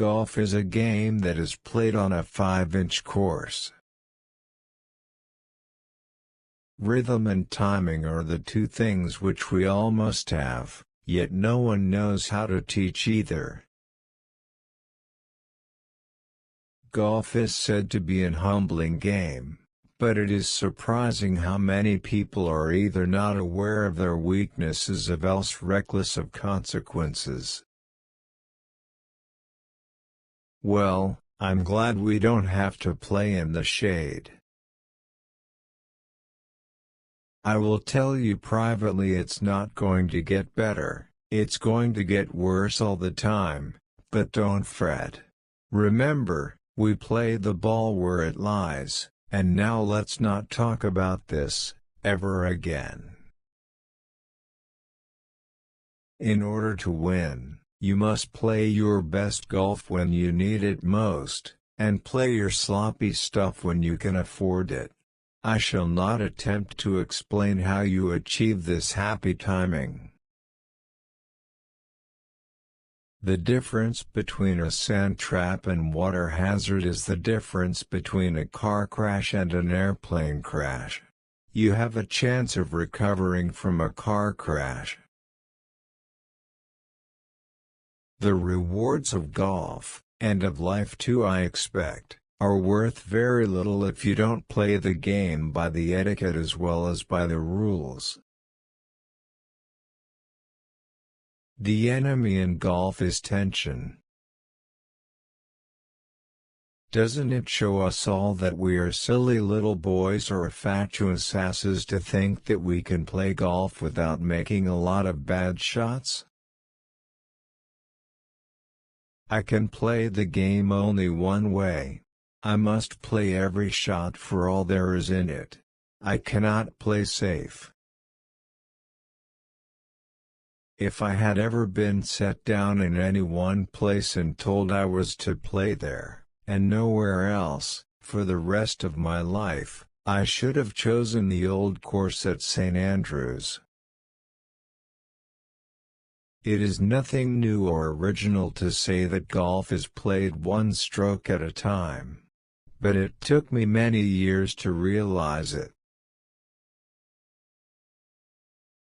Golf is a game that is played on a 5-inch course. Rhythm and timing are the two things which we all must have, yet no one knows how to teach either. Golf is said to be an humbling game, but it is surprising how many people are either not aware of their weaknesses or else reckless of consequences. Well, I'm glad we don't have to play in the shade. I will tell you privately it's not going to get better, it's going to get worse all the time, but don't fret. Remember, we play the ball where it lies, and now let's not talk about this, ever again. In order to win, you must play your best golf when you need it most, and play your sloppy stuff when you can afford it. I shall not attempt to explain how you achieve this happy timing. The difference between a sand trap and water hazard is the difference between a car crash and an airplane crash. You have a chance of recovering from a car crash. The rewards of golf, and of life too I expect, are worth very little if you don't play the game by the etiquette as well as by the rules. The enemy in golf is tension. Doesn't it show us all that we are silly little boys or fatuous asses to think that we can play golf without making a lot of bad shots? I can play the game only one way. I must play every shot for all there is in it. I cannot play safe. If I had ever been set down in any one place and told I was to play there, and nowhere else, for the rest of my life, I should have chosen the old course at St. Andrews. It is nothing new or original to say that golf is played one stroke at a time. But it took me many years to realize it.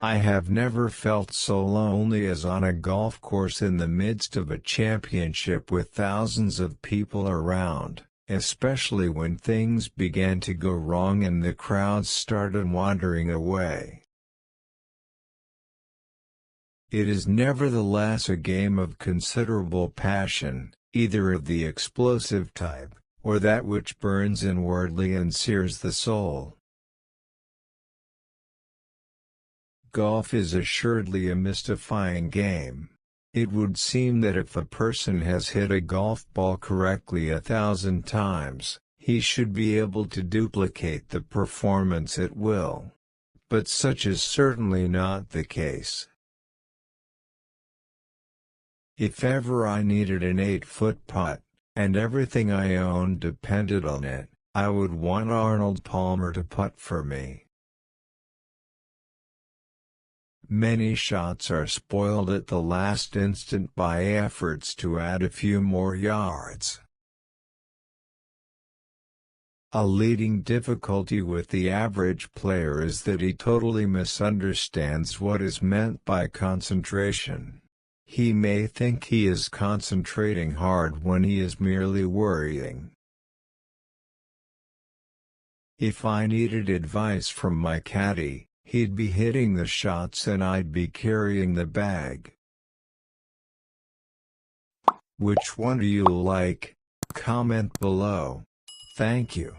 I have never felt so lonely as on a golf course in the midst of a championship with thousands of people around, especially when things began to go wrong and the crowds started wandering away. It is nevertheless a game of considerable passion, either of the explosive type, or that which burns inwardly and sears the soul. Golf is assuredly a mystifying game. It would seem that if a person has hit a golf ball correctly 1,000 times, he should be able to duplicate the performance at will. But such is certainly not the case. If ever I needed an 8-foot putt, and everything I owned depended on it, I would want Arnold Palmer to putt for me. Many shots are spoiled at the last instant by efforts to add a few more yards. A leading difficulty with the average player is that he totally misunderstands what is meant by concentration. He may think he is concentrating hard when he is merely worrying. If I needed advice from my caddy, he'd be hitting the shots and I'd be carrying the bag. Which one do you like? Comment below. Thank you.